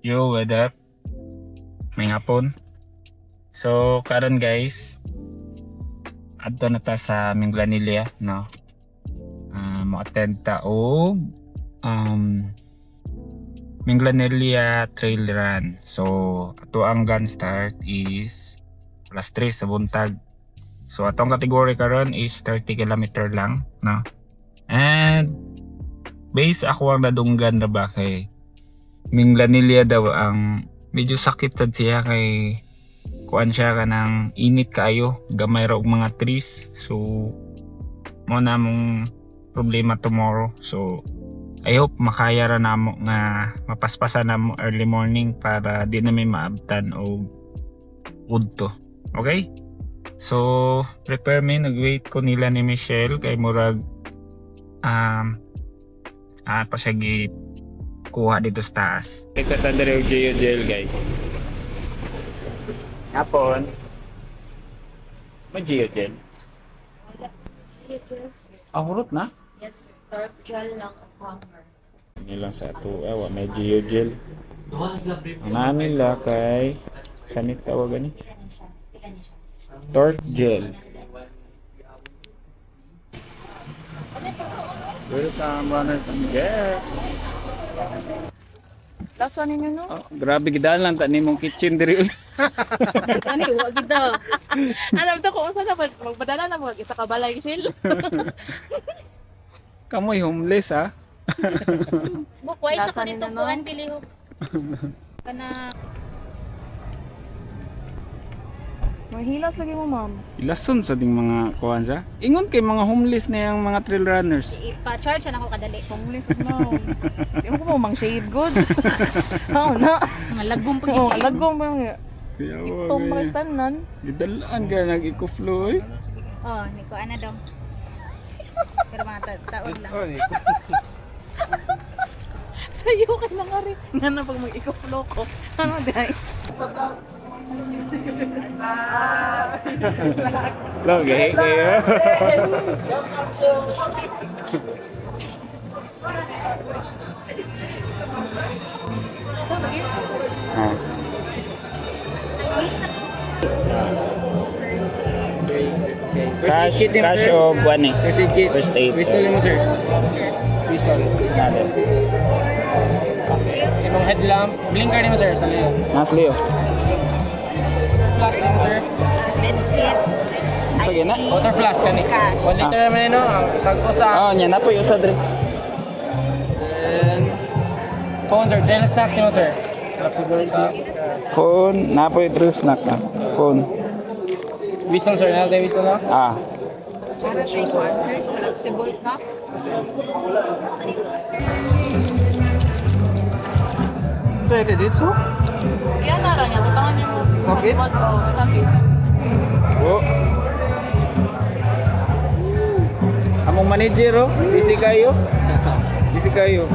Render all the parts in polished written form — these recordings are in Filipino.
Yo, what up? May hapon. So, karon guys, adto na ta sa Minglanilla, no? Mo-attend ta og Minglanilla Trail Run. So, ato ang gun start is +3 sa buntag. So, atong kategory karon is 30 km lang, no? And base ako ang nadunggan na ba kay Minglanilla daw ang medyo sakit sad siya kay kuan siya ka ng init kaayo, gamay ra og mga trees. So mo na mong problema tomorrow. So I hope makaya ra namo nga mapaspasan namo early morning para di na may maabtan og udto. Okay? So prepare me, nag-wait ko nila ni Michelle kay murag pa siya kuha dito sa taas. Ito tanda yung gel guys. Hapon. May gel? Wala. Yes. Hurot na? Yes, sir. Dark gel lang ang hanger. Nilang sa ito. May gel. Ang namin nila kay sanit tawagan ni? Dark gel. Welcome runners and guests. Lasa ninyo no? Grabe gidaan lang ta nimong kitchen diri. Ani wa kita. Alam to ko unsa na magpadala na mo kita ka balay sil. Kamoy homeless ha. Bukway sa Lasa kanito nila, kuan pilihog. Kana Mahilas lagi mo ma'am. Ilason sa ding mga kuan sa. Ingon kay mga homeless na yung mga trail runners. ipa-charge na ako kadali. Homeless na. Di mo ko mo mang shade good. Oo na. Mga lagong pag Oo, alagong ba yung Kaya itong mga stanan. gidalaan ka nag-eco-flow eh. Oh, niko ana daw. Pero mga taon lang. Sayo kay mga rin. Nga na pag mag-ikoflow ko. Ano day? Lagi kayo. Cash o guwan eh. First aid. Pistol mo sir. Pistol. Natin. Itong headlamp. Blinker mo sir. Sa liyo. Mas Leo. Flash mo sir. Medkit. Sige na. Water flask kani. 1 liter naman yun no. Ang tagpo sa. Oh, nya na po yung usa dre. And phone sir. Dell snacks mo sir. Flexibility. Phone, na po yung true snack na. Phone. Whistle sir. Natin whistle na. Para sa ikuan sir, flexible cup. Pwede dito. Yan na lang niya, butangan niya mo. Sakit? Oo, sakit. Oh. Among manager oh. Busy kayo. Busy kayo.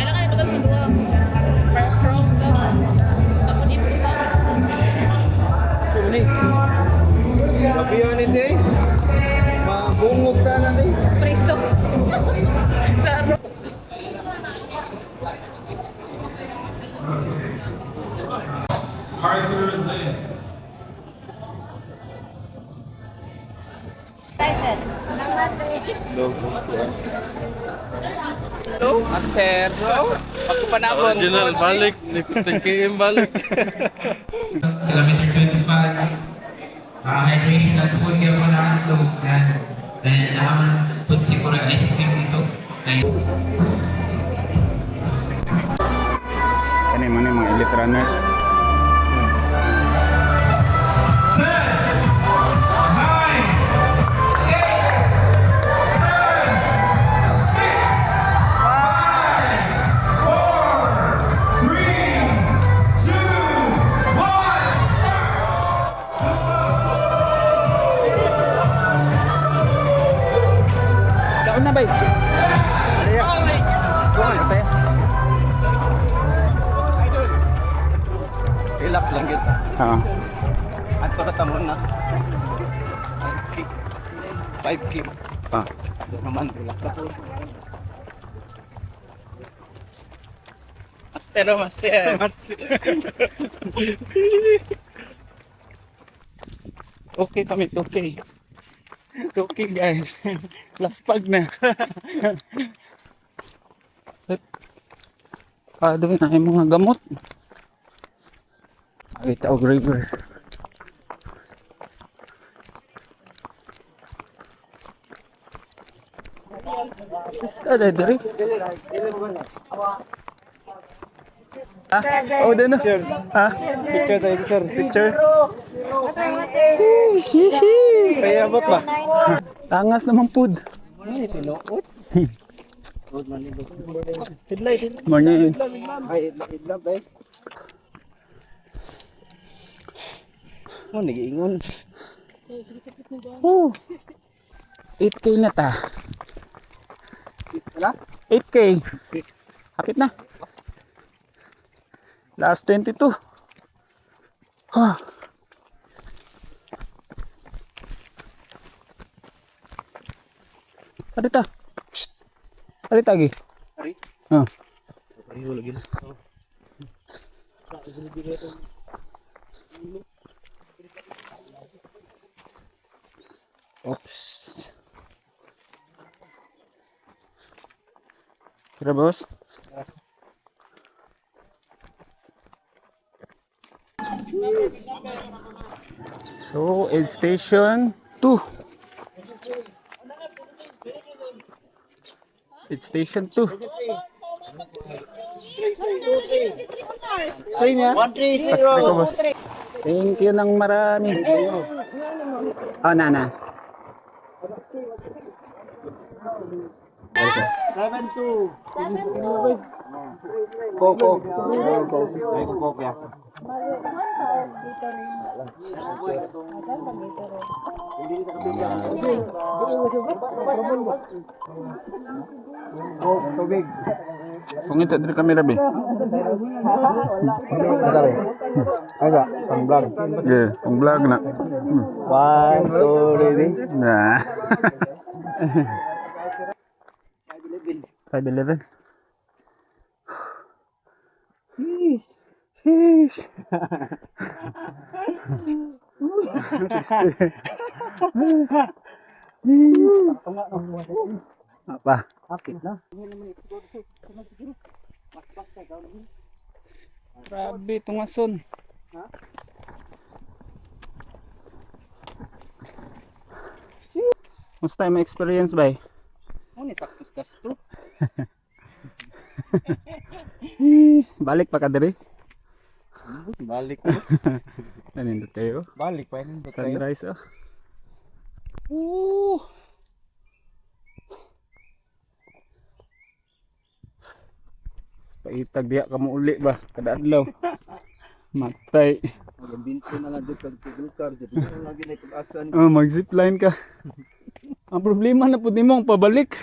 Kailangan ito kami dua. Para strong ka. Tapos niyo isa. Suni. Mabiyan ito eh. Mabungog ka natin. Presto. Sa Tyson. Hello? Master. Ako pa na ako. Original, balik. Tingin balik. Kilometer 25. Hydration at food gear mo na ito. Dahil naman food siguro ay sitim dito. Kani man yung mga elite runners. Kaon na ba? Alaya. Bukan na tayo. Relax lang kita. Ha. At para tamon na. 5 kick. 5 kick. Ah. Naman, relax ako. Master, oh, master. Okay kami, okay. Okay guys. Laspag na. Doon na yung mga gamot. Itaog River. Basta na diri. Oh, din na. Ha? Picture tayo, picture. Picture. Saya abot ba? Tangas naman food. Morning. Oh, nagiingon. 8K na ta. 8K. Hapit na. Last 22. Ha. Adita. Adita lagi. Ari. Ah. Ayo lagi. Oops. Tara boss. So, aid station 2. Aid station 2. Stay niya? 130. Thank you ng marami. Oh, nana. 7-2. Coco. Tubig. Kung ito dito kamera be. Aga, pang vlog. Yeah, pang vlog na. 1, 2, ready? Nah. 511. Sheesh. Apa? Grabe itong ason. Musta yung experience ba? Ano saktos gasto? Balik pa ka diri? Balik. Ano tayo? Balik pa yun. Sunrise oh. Paitag diya ka mo uli ba? Kada adlaw. Matay. Binto na nga dito Google car. Dito na lagi na pag-asa ni. Oh, mag-zipline ka. Ang problema na po mo ang pabalik.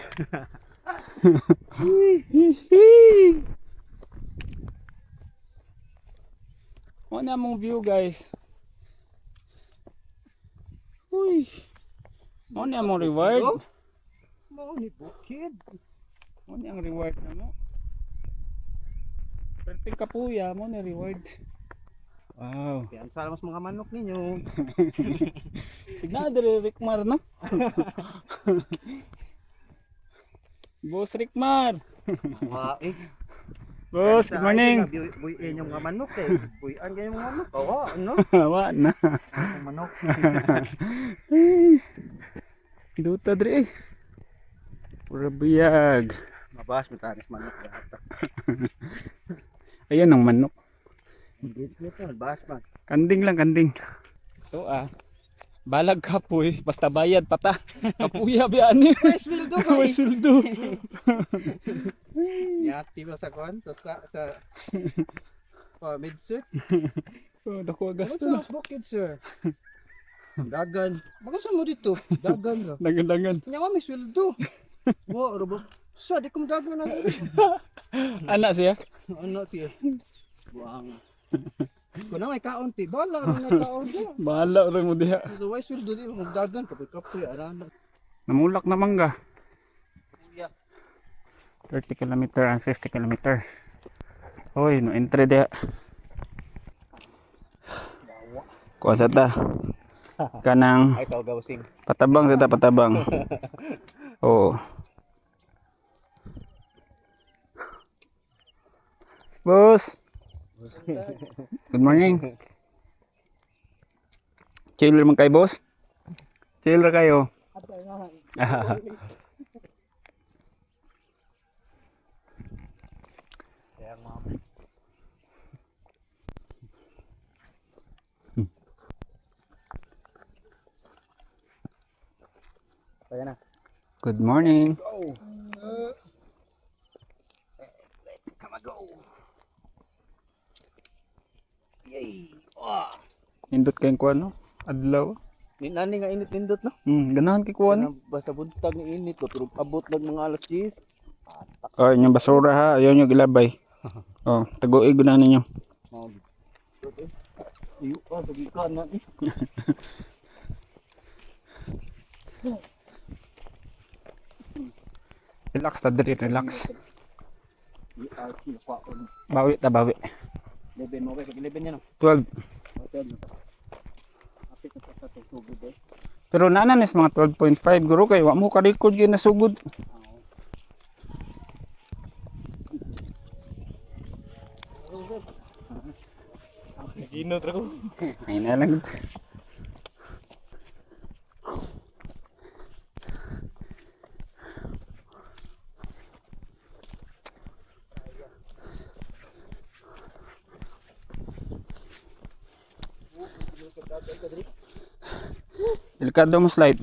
Ano na mong view guys. Uy. Ano na mong reward? Mao ni bukid. Ano ang reward na mo? Perting kapuya mo na reward. Wow. Kaya sa mas mga manok ninyo. Signa dire Rickmar no? Boss Rickmar. Wa eh. Boss, good morning. Buyin yung mga manok eh. Buyan kayo mga manok. Kawa, ano? Wa na. Ang manok. Duta dire eh. Pura biyag. Mabas matanis manok lahat. Ayan ang manok. Dito mabas man. Kanding lang, kanding. Ito balag kapoy, basta bayad pata. Kapuya biyan ni. Sweldo ko. May sweldo. Yati ba sa kon sa mid-sir? Oh, dako gasto Sa na. mas bukid sir. Dagan. Magasan mo dito. Dagan ra. Dangan-dangan. Nya may sweldo. Mo robo. Sa di ko dagan na. Anak siya. Ano siya? Buang. Kung na may kaunti, bala na may kaunti. Bahala rin mo diha. So why sweldo di mo dagan kapit kapoy arana. Namulak na mangga. 30 kilometer and 50 kilometer. Hoy, no entry dia. Kuha sa ta. Kanang Ay, tawag gawsing. patabang sa ta, patabang. Oo. Boss. Good morning. Chill man kay boss. Chill ra kayo. Kaya na. Good morning. Let's come go. Yay! Oh. Indot kayong kuha no? Adlaw. Nani nga init nindot no? Ganahan kay kuha no? Basta buntag ni init ko pero abot lang mga alas 10. Oh, yung basura ha, ayaw nyo gilabay. Oh, taguig na ninyo. Iyo dagi ka na eh. Relax ta diri, relax. ERP pa on. Bawi ta, bawi. 11 mo kay 11 yan no. 12. Hotel. Apit ko sa tugod eh. Pero nananis mga 12.5 guro kay wa mo ka record gyud na sugod. Naginot ra ko. Ay na lang. Delikado mo slide.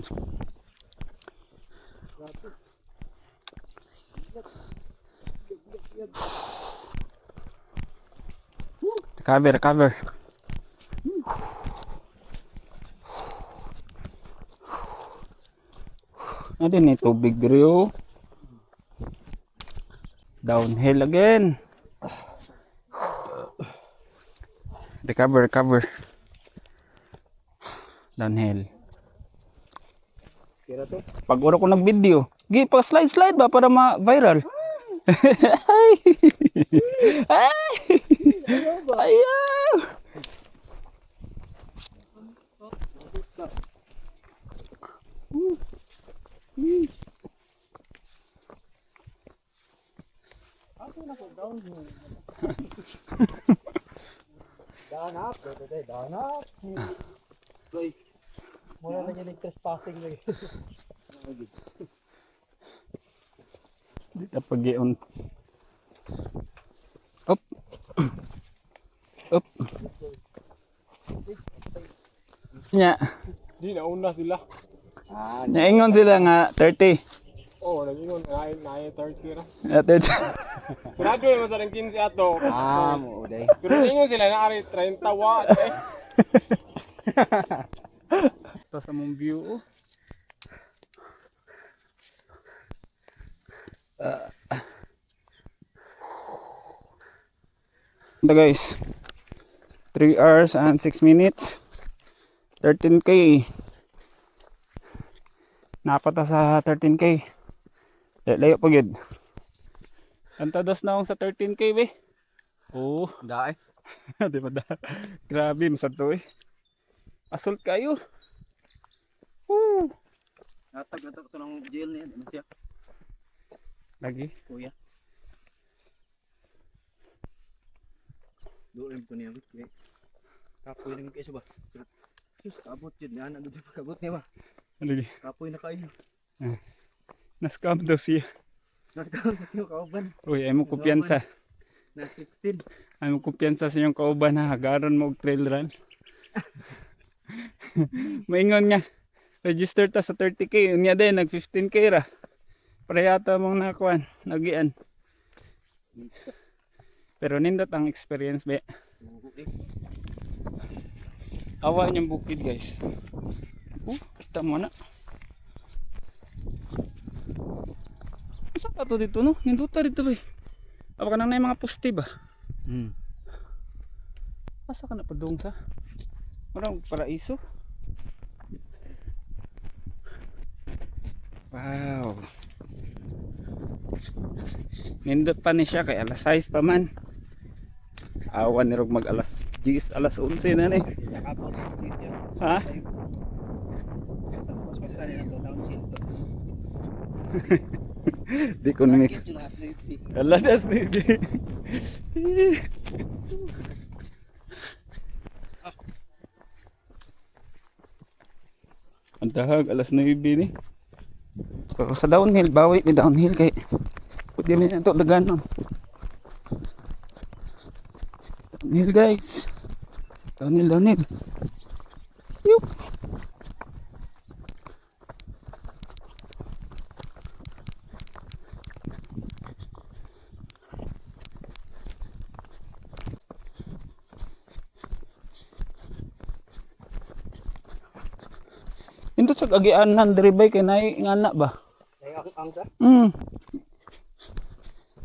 Recover, recover. Ano ni tubig dito? Downhill again. Recover, recover. Downhill. Kira to. Pag ora ko nag-video, gi pa slide ba para ma-viral. Ay. Ay. Ayaw. Danap, danap. Goy. Mura na yung trespassing lagi. Dito pag-ion. Up. Up. Nya, Di nauna sila. naingon sila nga 30. Oh, nag-ingon na 30 ra. 30. Sarado naman sa 15 ato. Mo day. Pero ingon sila na ari 30 wa. Ito sa mong view. Oh. Ito guys, 3 hours and 6 minutes, 13k. Napata sa 13k. Layo pa gid. Antados na akong sa 13k be. Oh, Daay. di ba da? Grabe masad to eh. Assault kayo. Woo! Natag to ng jail niya, ano siya? Lagi. Kuya. Doon ko niya. Kapoy lang kayo ba? Sus, abot yun. Yan, ano dyan pagkabot niya ba? Lagi. Kapoy na kayo. Nascam daw siya. Nasakaroon sa siyo kauban. Uy, ay mo kumpiyansa. Na 15. Ay mo kumpiyansa sa inyong kauban ha. Hagaron mo og trail run. Maingon nga. Register ta sa 30k. Unya din, nag 15k ra. Parehata mong nakuan. Nagian. Pero nindot ang experience be. Awa niyang bukid guys. Kita mo na. Saan ka to dito no? Ninduta dito ba? Awa ka nang na yung mga poste ba? Asa ka na padung sa? Parang paraiso. Wow. Nindot pa ni siya kay alas 6 pa man. Awan ni rog mag alas 10, alas 11 na ni. Ha? Di ko ni alas 10. Ang dahag alas 9 ni. So, sa downhill, bawi may downhill kay pwede rin ito daganon. Downhill guys. Downhill. Yup. Ito sa agianan diri bay kay nay ngana ba? Ang sa?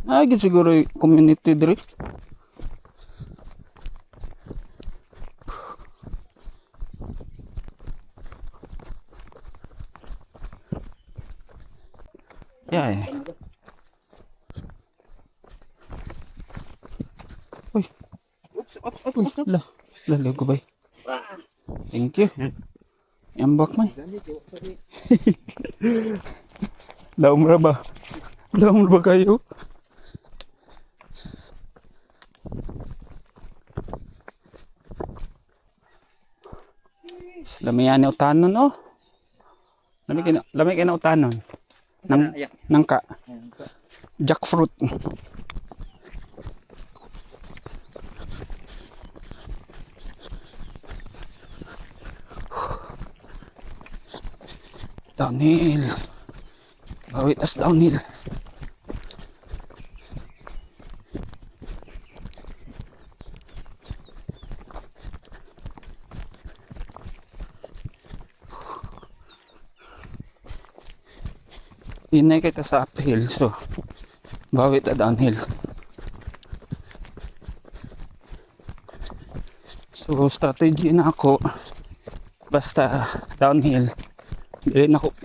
Ay gid siguro yung community diri. Yeah. Uy. Oops. Lalo ko bay. Thank you. Yambak man. Daum ra ba? Daum ra ba kayo? Lamiyan ni utanon oh. Lami kina utanon. Nangka. Jackfruit. Downhill. Bawi tas downhill. Inay kita sa uphill, so bawi ta downhill. So strategy na ako basta downhill. Dili na ako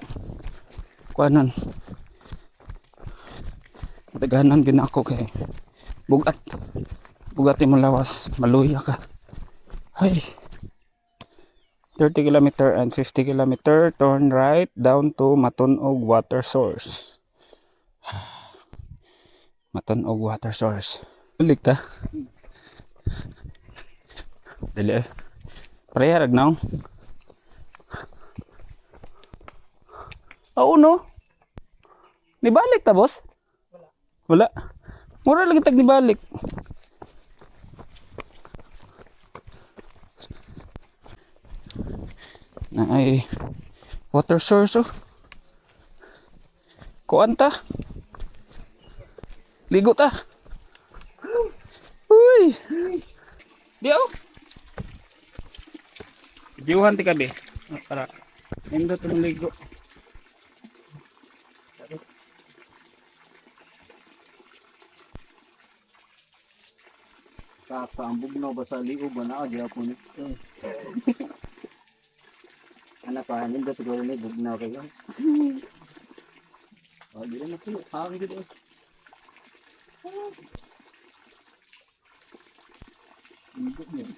kuanan. Daganan gid ako kay bugat. Bugat mo lawas, maluya ka. Ay. 30 km and 50 km turn right down to Matunog water source. Matunog water source. Balik ta. Dili. Prayer agnaw. Oo no. Nibalik ta boss? Wala. Mura lagi tag nibalik. Na ay water source oh. Kuan ta. Ligo ta. Uy. Dio. Diuhan ti kabe. Para endo to ligo. Ang bugnaw ba sa liog ba na di ako ni. Ana pa hindi siguro ni bugnaw kayo. Oh, di na po. Ang gid.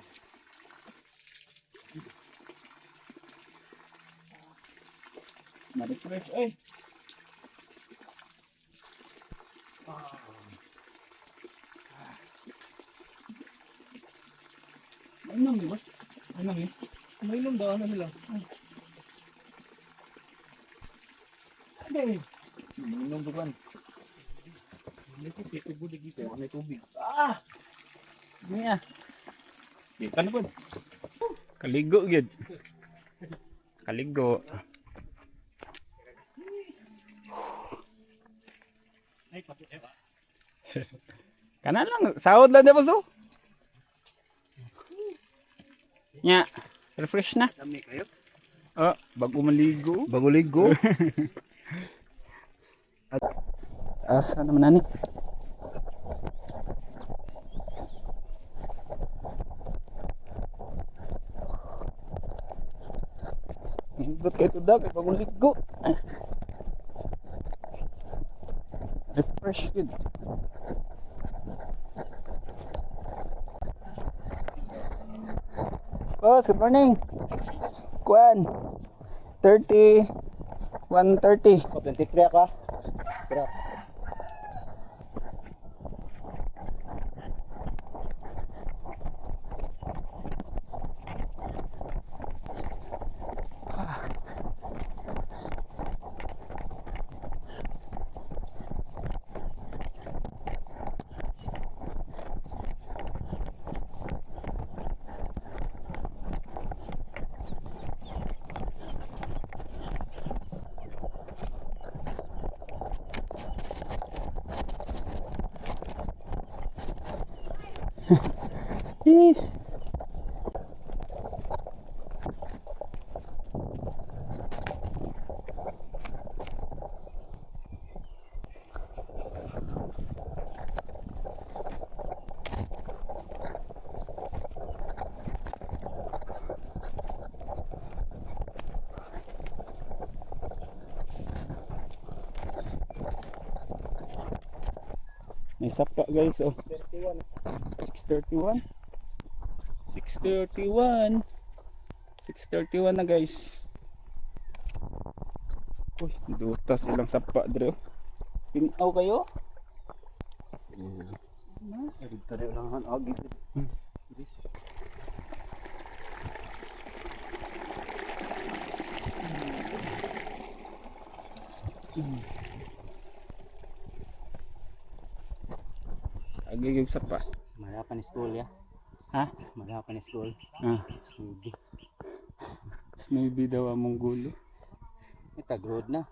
Ma-refresh eh. Ano ni boss? Ano ni? May ilong daw na nila. Ade. Ilong bukan. May tubig dito. May tubig. Ah. Niya. Di kan po. Kaligo gid. Kaligo. Kanan lang, sahod lang dapat so. Nya, refresh na. Dami kayo. Oh, bago maligo. Bago ligo. Asa naman nani? Hindot kayo ito daw, kay bagong ligo. Refresh. Fresh good. Boss, good morning. Kuan. 30 130. 23 ka. Pero Sheesh. May sapa guys, oh. 631. 631. 631 na guys. Uy, duta silang sapa dre. Pinaw kayo? dito rin lang ang agi. Agi yung sapa. Malapan school ya. Ha? Malapan school. Ah, Snooby. Snowy daw among gulo. Ita road na.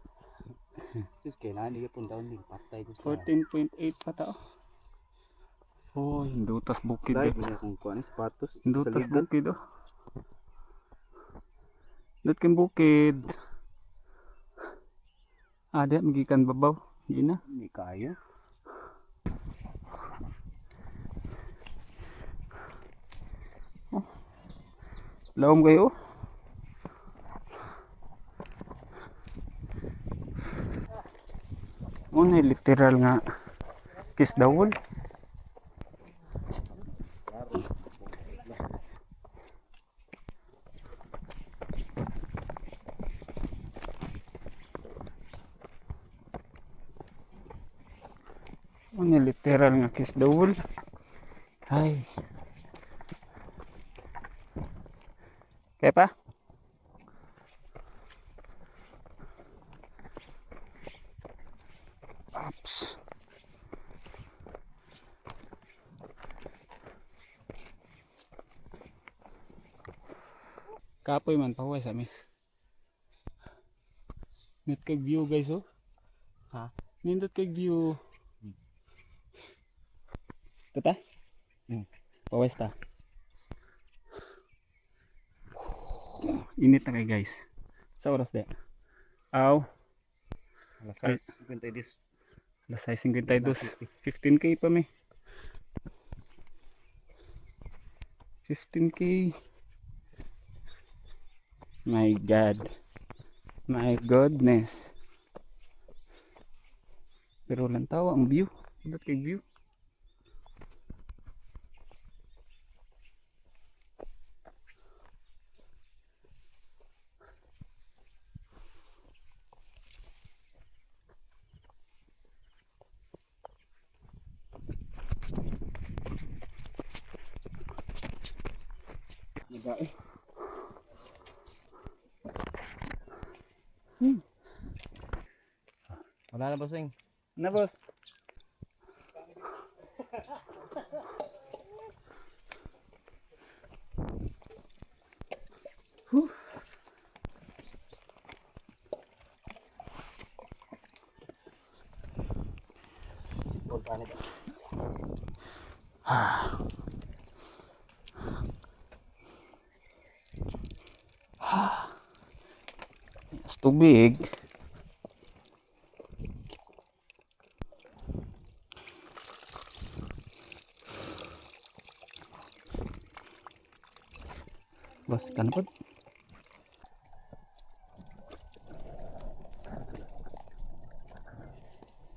Sus kailangan di pun daw ni patay ko sa. 14.8 pa tao. Oh, hindutas bukid Dai eh. gina kung kuan sapatos. Hindutas bukid oh. Dut kin bukid. Ada magikan babaw. Di na. Ni kayo. Lawom kayo. Muna literal nga kiss dawol. Muna literal nga kiss dawol. Ay. Kaya pa? Ops. Kapoy man pahuwa sa amin. Net kag view guys oh. Ha? Nindot kag view. Tata? Pawas ta. Init na kay guys. Sa oras de. Aw. Alas 52. Alas 6:52. 15k pa mi. 15k. My God. My goodness. Pero lang tawa ang view. Indot kay view. Nagae. Wala na bossing. Na boss. Mas tubig. Bos, kan po?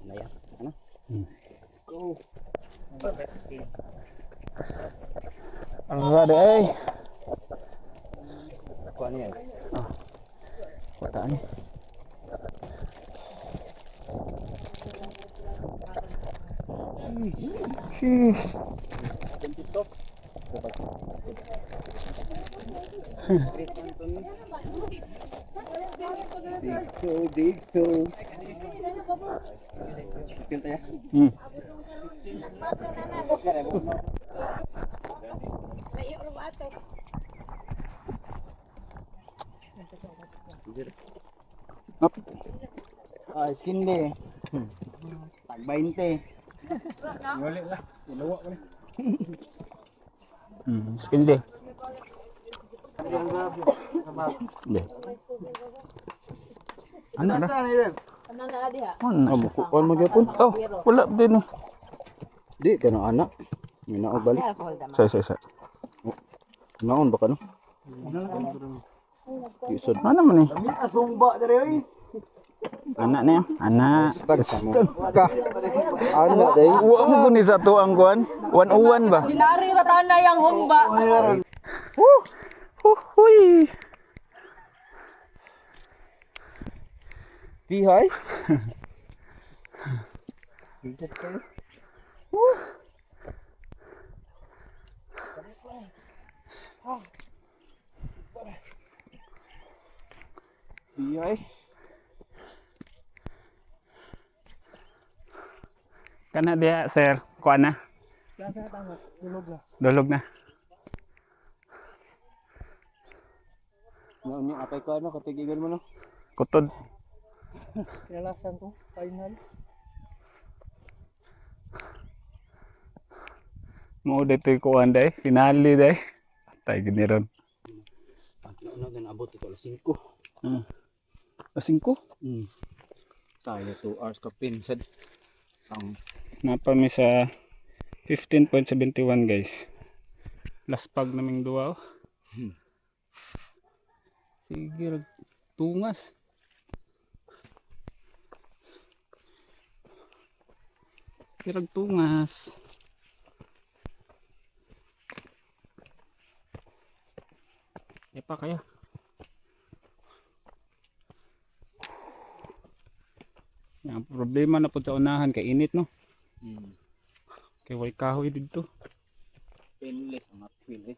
Ano yan? Ano? Rada ay. Kuha niya. Wata ni. Sheesh. Big two. Pinta ya. Hmm. Up. Ah, skin de. Tag 20. Wala lah. Ilawa ko ni. Skin deh. Deh. Ano na? Saan ni? Ano na diha? Ano? Kuan mo gyapon. Oh, wala din eh. Di kana anak. Minaog balik. Sa. Naon ba ka no? Isod. Mana man eh? Asumba dere oy. Anak niya. Anak. Ka. Anak day. Wa mo guni sa to ang kuan. 101 ba? Dinari ra tanay ang humba. Huy. Pihay. Pihay. Kana dia sir, kuan na. Dulog na. Naon niya apay ko ano katigigan mo no. Kutod. Kinalasan ko final. Mo dito kuan dai, finale dai. Tay gini ron. Ano gan abot ito alas 5. Asing ko. Tayo 2 hours ka pin sad. Ang Napa mi sa 15.71 guys. Laspag naming duwa. Sige, tungas. Sirag tungas. Pa kaya. Ang problema na po sa unahan kay init no. Kay way kahoy dito. painless ang uphill eh.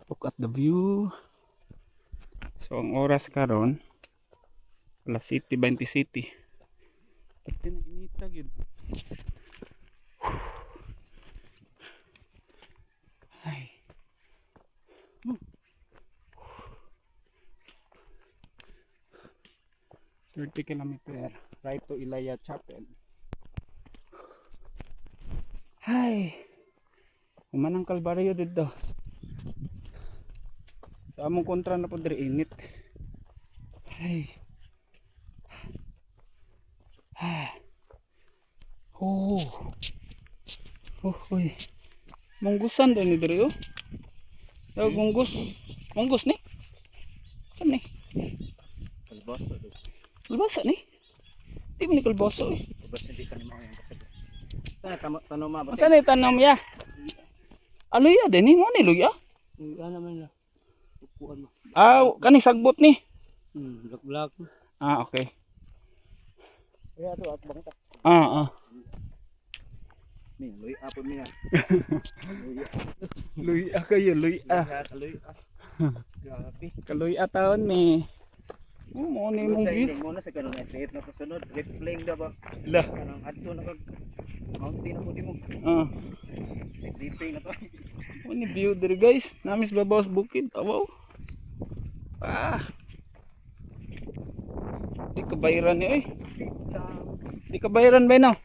Look at the view. So ang oras karon alas 7:20 city. Pati na inita gyud. Ay. 30 kilometer right to Ilaya Chapel. Ay. Humanang kalbaryo dito. Sa among kontra na po diri init. Ay. Oh. Oh, uy. Munggusan din ni diri oh. Tawag munggus. Munggus ni. Saan ni? Kalbasa do. Kalbasa ni. Di mo ni kalbasa eh. Kalbasa di ka naman ang kapatid. Sana tanong ma ba? Saan ni tanong ya? Aluya din ni mo ni luya. Ano naman na. Upuan mo. Ah, kani sagbot ni. Black. Ah, okay. Kaya to at bangta. Ah. Ni, loy apon niya. Luya kayo, luya. Loy. Grabe. Kaluya taon mi. Mo ni mong view. Mo na sa kanang trip na kasunod, replaying da ba? Lah. Kanang adto na kag mountain na pudi mo. Ah. Sleeping na to. Mo ni view diri guys. Namis babaw sa bukid. Awaw. Ah. Di kabayaran ni oy. Di kabayaran ba no?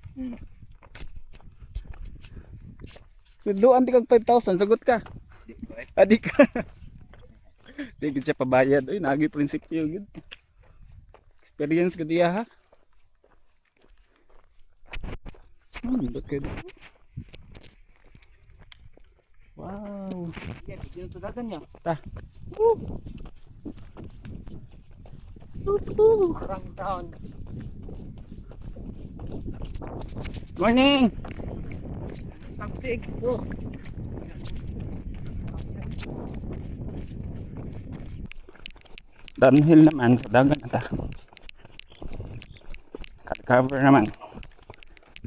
Suduan ti kag 5,000 sagot ka. Adi ka. Di gid siya pabayad. Uy, nagi prinsipyo gid. Experience gid iya ha. Bakit? Wow. Yeah, bigyan to dagan niya. Ta. Parang down. Morning. Downhill naman sa dagat ata. Cover naman.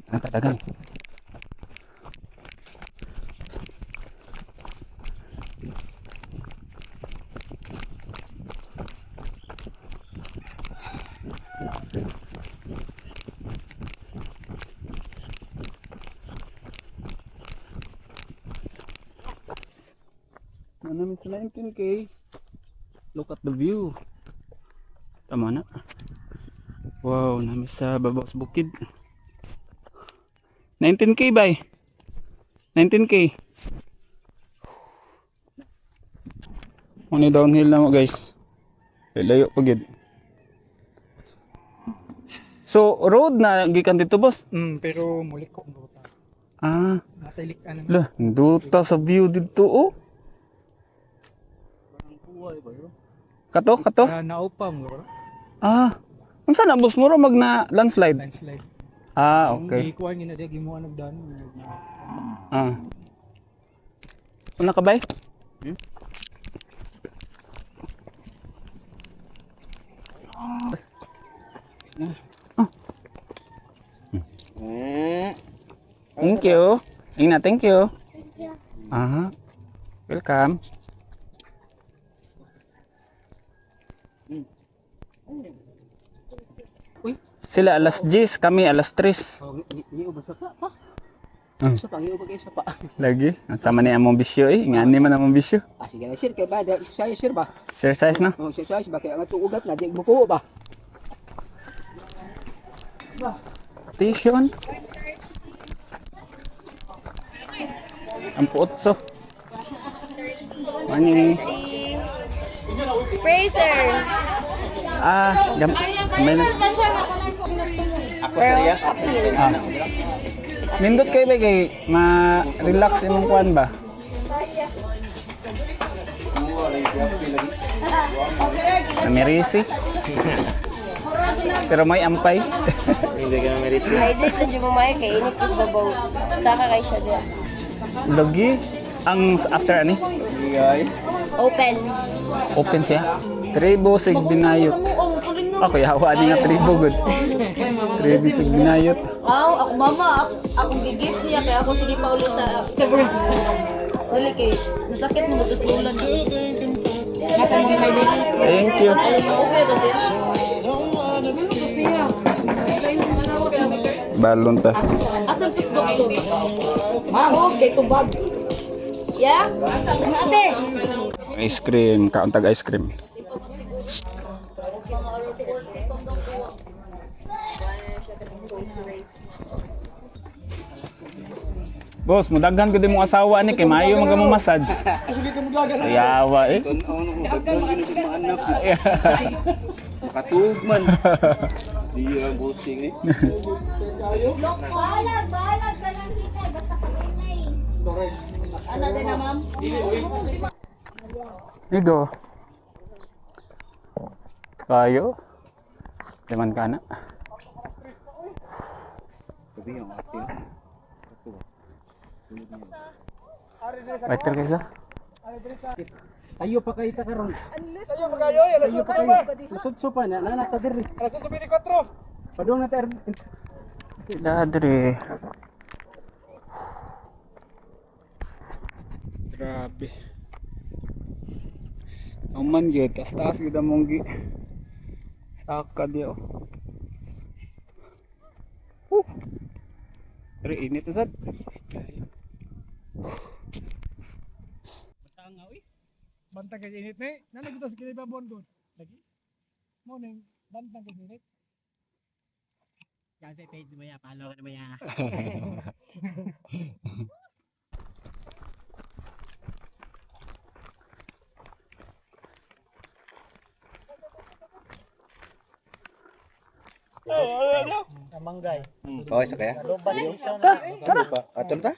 Natadagan. Namin sa 19K. Look at the view. Tama na. Wow, namin sa babaw sa bukid. 19K bay. 19K. Muna downhill na mo guys. Layo pagid. So road na gikan dito boss. Pero muli ko buta. Ah, Nasa ilikan naman. lah, duta sa view dito oh. Kato. Naupang bro. Ah, unsa na boss mo mag na landslide? Landslide. Ah, okay. Ikuha niya na diya gimuan og dan. Ah. Una ka bay? Thank you. Ina, thank you. Aha. Welcome. Sila alas 10, kami alas 3. Iyo ba sa pa? Sa pang iyo ba kay sa pa? Lagi. Sama ni among bisyo eh. Ngani man among bisyo. Ah sige na sir kay ba saya sir ba? Exercise na. Oh saya ba kay ang tuugat na di buko ba? Station. Ang puotso. Morning. Fraser. Kamay na. Ako sir ya. Ah. Nindot kayo ba kay ma-relax imong kuan ba? Namirisi. Pero may ampay. Hydrate lang yung mamaya kay init kasi babaw. Saka kay siya din. Logi. Ang after ani? Open. Open siya. Tribo sig binayot. Ako yawa ni nga tribo good. Tribo sig binayot. Wow, ako mama, ako gigift niya kaya ako sige pa ulit sa February. Dali kay nasakit mo gusto ulan na. Mata mo may din. Thank you. Okay to siya. Balon ta. Asan gusto ko? Ma'am, okay tubag. Yeah? Ate. Ice cream, kauntag ice cream. Boss, mudaghan ko din mong asawa ni kay maayo magamong massage. Yawa eh. Katugman. Diya busing eh. Balag ka lang kita. Basta kalinay. Ano din na ma'am? Ido. Kayo. Daman ka na. Waiter kaysa? Sayo pa kay ta karon. Sayo magayo, alas 8 pa. Lusot pa na nata diri. Alas 8:24. Padung na ta. Dadre. Grabe. Aman gyud, taas-taas gyud among gi. Saka di oh. Pero init na sad. Tangaw eh. Bantang kay init ni. Nana kita sa kiliba bondon. Lagi. Morning, bantang kay init. Kasi page mo ya, follow na mo ya. Amanggay. Okay, sa kaya? Tara. Atol ta?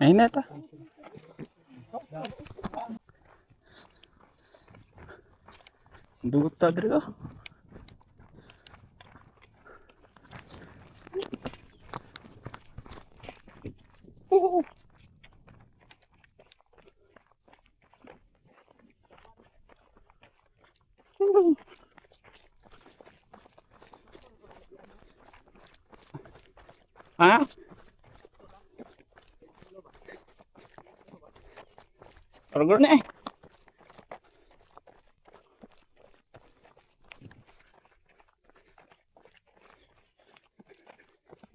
Ayun na ta. Duta diri oh. Ha? Burger na eh.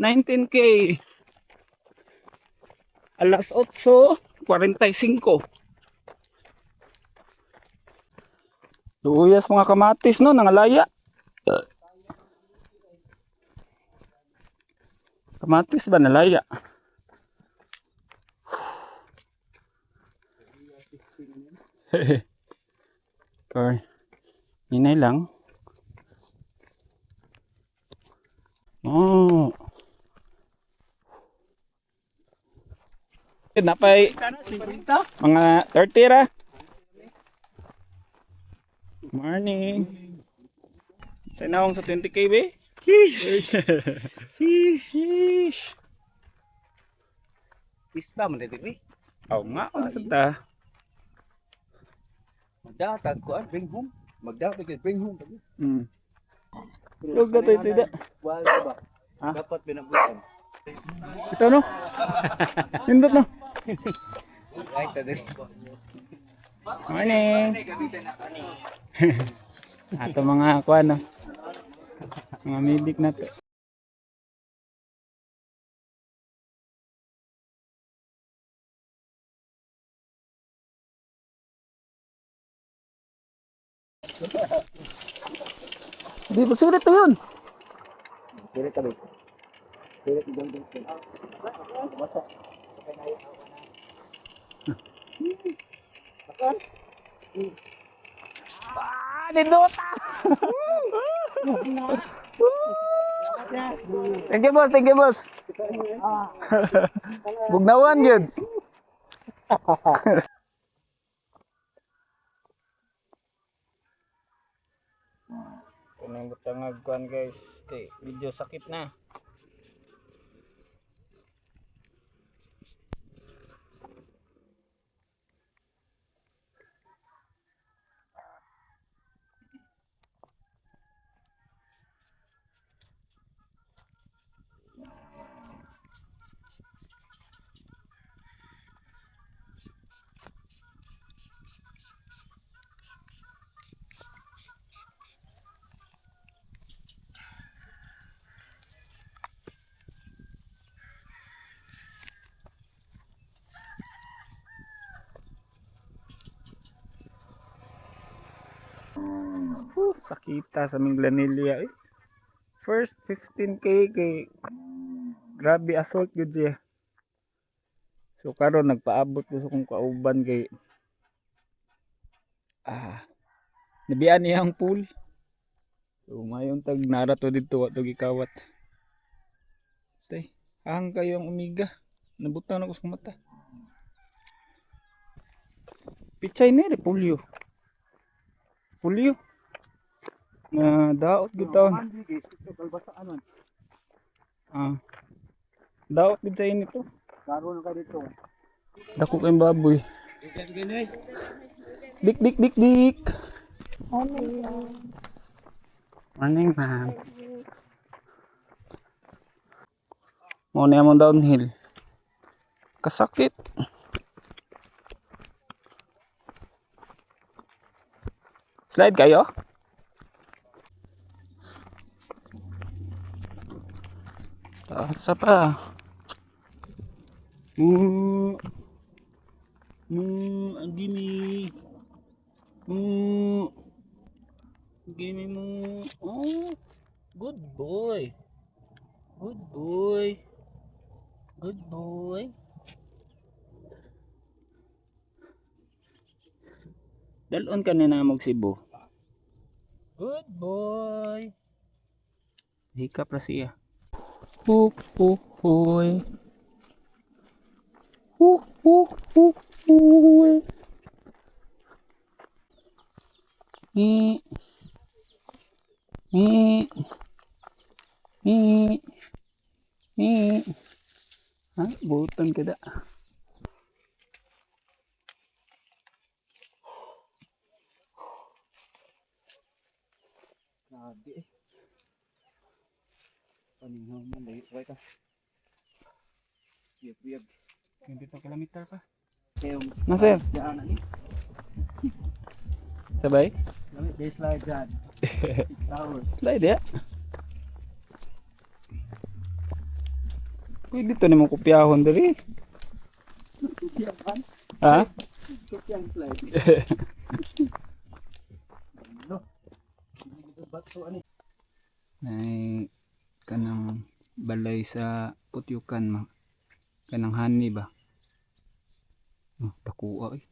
$19K. Alas 8:45. Luyas mga kamatis no, nangalaya. Kamatis ba nalaya? Or hinay lang. Oh. Napay mga 30 ra. Morning. Sa naong sa 20K be? Sheesh. Sheesh. Pista man dito eh. Oh nga ako sa ta. Magdatag ko bring home. Magdatag ko bring home. Hmm. Sug na to ito. Wal ba? Ha? Dapat binabutan. Ito no? Nindot no? Right ta diri. Morning. Ato mga kuan no. Mga midik na to. Di ba sulit to yun? Dili ta dito. Dili ta dito. Nindota! Thank you boss, thank you boss. Bugnawan yun. Kunang butangag kuan guys, kay medyo sakit na. Sakita sa Minglanilla eh. First 15K kay grabe assault gud siya. So karon nagpaabot ko sa kong kauban kay nabian niya ang pool. So mayon tag nara to dito wa to gikawat. Tay, hang kayo ang umiga. Nabutang ako sa mata. Pichay ni repulyo. Pulyo. Na daot gid taon. Daot gid sa inito. Karo na ka dito. Dako kay baboy. Dik dik dik dik. Morning ma'am. Mo na mo downhill. Kasakit. Slide kayo? Taas pa. Gimme. Gimme mo. Oh, good boy. Good boy. Good boy. Dalon ka na namog Cebu. Good boy. Hikap na siya. Hoy. Hoy. Ni. Ha, butan ka da. Grabe eh. Paningaw man, dahil try ka. Biyag. 22 kilometer pa. Kaya yung Na sir, daan na ni. sabay? Lamit, day slide dyan. 6 hours. Slide ya. Pwede to naman kopyahon dali. Kupiyakan. Ha? Kupiyang slide. No. Hindi dito bato ani. Nay kanang balay sa putyukan kanang honey ba? Oh, takuha eh.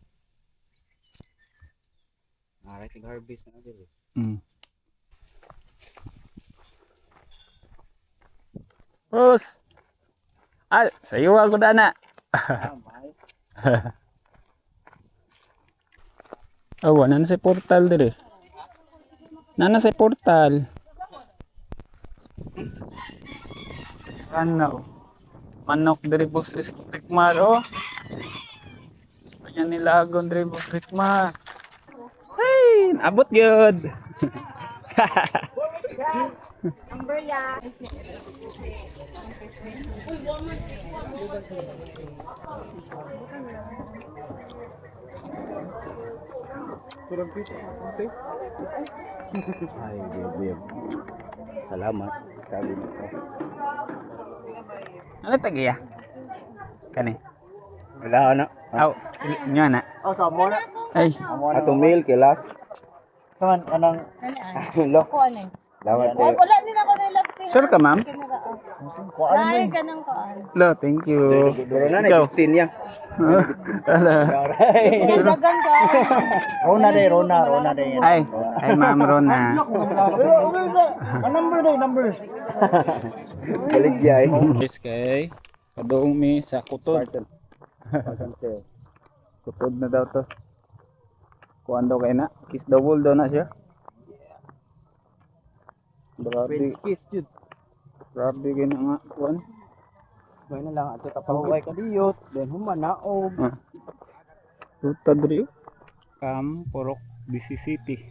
Alright, harvest na dito. Bos. Sayo ako dana. Awa, nana sa portal dire. Nana sa portal. Ano? Manok dire boss Rikmar oh. Kanya nilagon dire boss Rikmar. Hey, abot gyud. Ay, biyag. Salamat. Kali mo ko. Ano tagiya? Kani. Wala na. Aw, nya na. Oh, samo na. Ay, Atong mail kila. Kaman anang lo. Ko ano? Dapat Wala din ako na love sure ka ma'am? ko ano Ay, mo. ganun ko. Lo, thank you. Duro na Ikaw. na niya. Ala. Pinagagan ko. Rona day. Ay ma'am Rona. Ang number. Kaligya eh. Yes kay padung mi sa kutod. Kutod na daw to. Kuan daw kay na, kiss the wall daw na siya. Grabe, Kiss jud. grabe kay na nga kuan. May na lang ato tapahuway ka diyot. Then human naog. Ruta diri. Kam Porok City.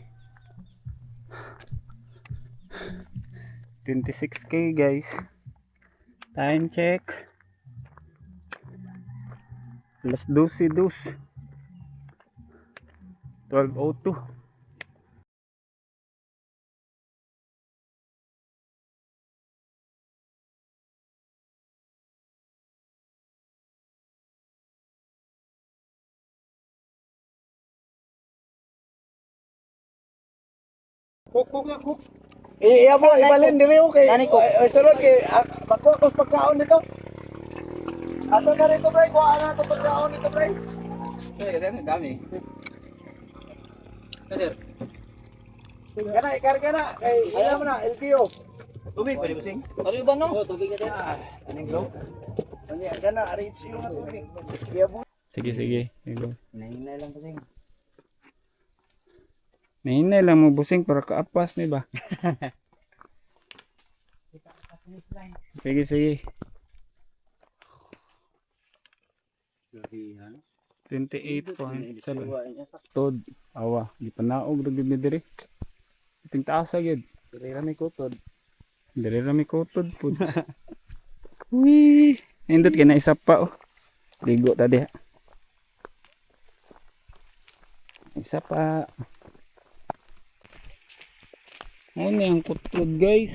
26k guys. Time check. Alas 12:02. 12:02. Iya mo ibalin diri okay. Ani ko. Sunod kay magkukos pagkaon dito. Ato na rito pre, kuha na to pagkaon dito pre. Dami. Kana ikarga na kay ila mo na LTO. Tubig pwede busing. Ano ba no? Tubig ka din. Aning glow. Ani kana arrange yung tubig. Kaya bu. Sige. Nahinay lang busing. Nahinay lang mo busing para kaapas may ba? Sige. 28.7 Tod. Awa, di pa naog ra gid ni diri. Ting taas agad. Diri ra may kutod. Diri ra mi kutod pud. Uy, nindot kay na isa pa oh. Ligo ta diha. Isa pa. Ano yung kutod guys?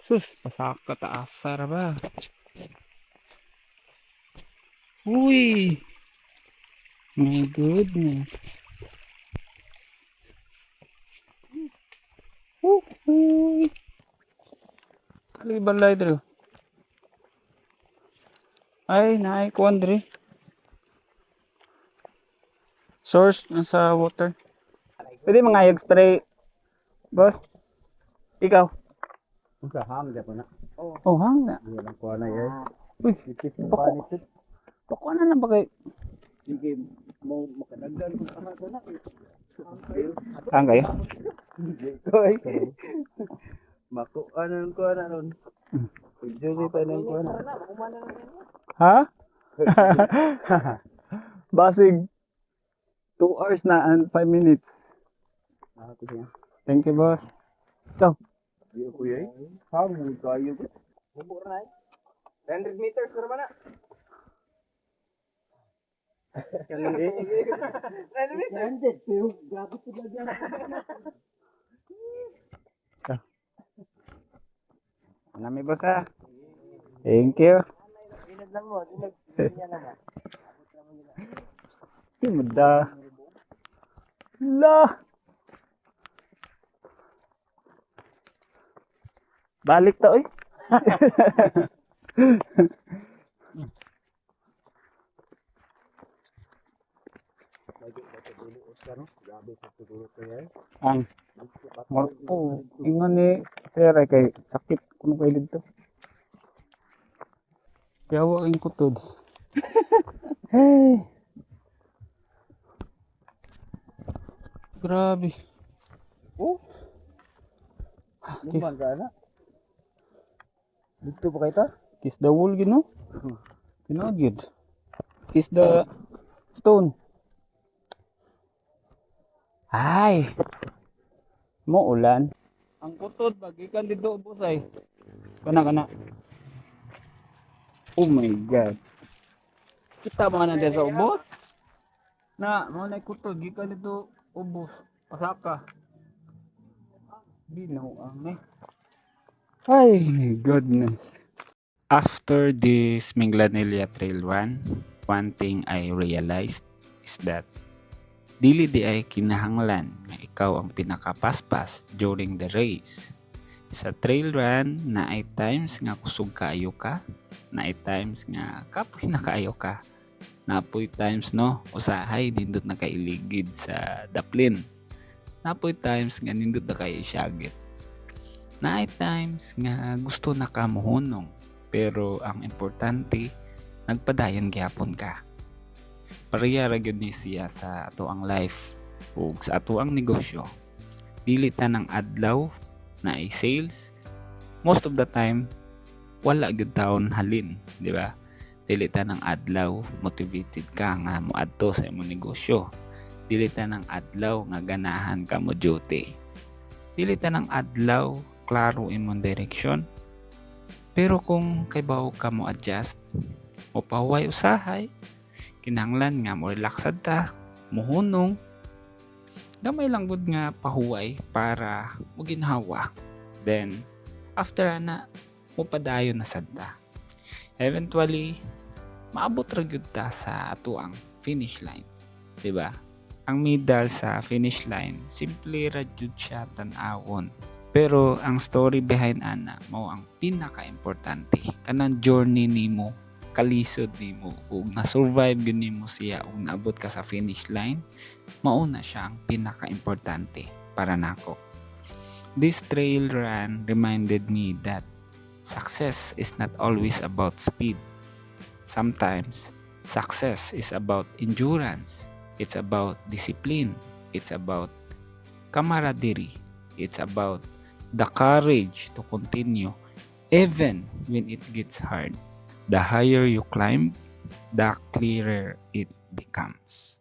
Sus, pasaka taasa ra ba? Uy! My goodness. Uy! Kali balay dito. Ay, naay kuan diri. Source nasa water. Pwede mangayag spray. Boss. Ikaw. Sa hang dapat na. Oh, hang na. Iya lang kuha na yun. Uy, bako na lang ba kay Sige mo makadagdag kung saan na. hang kayo? Koy. Mako ano ko na ron. Pwede pa nang ko na. Ha? Basig 2 hours na and 5 minutes. Ako siya. Thank you, boss. Ikaw. Ayo kuya. Kamu kayo. 100 meters naman na. Nami, boss, ah. Thank you. Muda. La. Balik to, oy. Ang oh, ingon ni sir ay kay sakit kuno kay dito. Kaya wa ang kutod. Hey. Grabe. Oh. Luman ka na. Dito pa kita? Kiss the wall gid no? Tinood gid. Kiss the stone. Ay. Mo ulan. Ang kutod bagikan dito busay. Kana. Oh my god. Kita mga na sa ubos. Na, mo na kutod gikan dito ubos. Pasaka. Binaw ang Ay, my goodness. After this Minglanilla Trail Run, one thing I realized is that dili di ay kinahanglan nga ikaw ang pinakapaspas during the race. Sa trail run, na ay times nga kusog kaayo ka, na ay times nga kapoy na kaayo ka, napoy times no, usahay nindot na kailigid sa daplin, napoy times nga nindot na kay isyagit, na ay times nga gusto na ka mohunong, pero ang importante, nagpadayon gyapon ka. Pareha ra gyud ni siya sa ato ang life ug sa ato ang negosyo. Dili ta ng adlaw na ay sales. Most of the time wala gyud taon halin, di ba? Dili ta ng adlaw motivated ka nga moadto sa imong negosyo. Dili ta ng adlaw nga ganahan ka mo duty. Dili ta ng adlaw klaro imong direksyon. Pero kung kay bawo ka mo adjust o pahuway usahay, kinahanglan nga mo relaxad ta, muhunong, gamay lang gud nga pahuway para mo ginhawa. Then, after ana, mo padayon na sad ta. Eventually, maabot ra gyud ta sa ato ang finish line. Diba? Ang medal sa finish line, simple ra gyud siya tan-awon. Pero ang story behind ana mao ang pinaka-importante. Kanang journey nimo, kalisod nimo ug na-survive gyud nimo siya ug naabot ka sa finish line, mao na siya ang pinaka-importante para nako. This trail run reminded me that success is not always about speed. Sometimes success is about endurance. It's about discipline. It's about camaraderie. It's about the courage to continue even when it gets hard. The higher you climb, the clearer it becomes.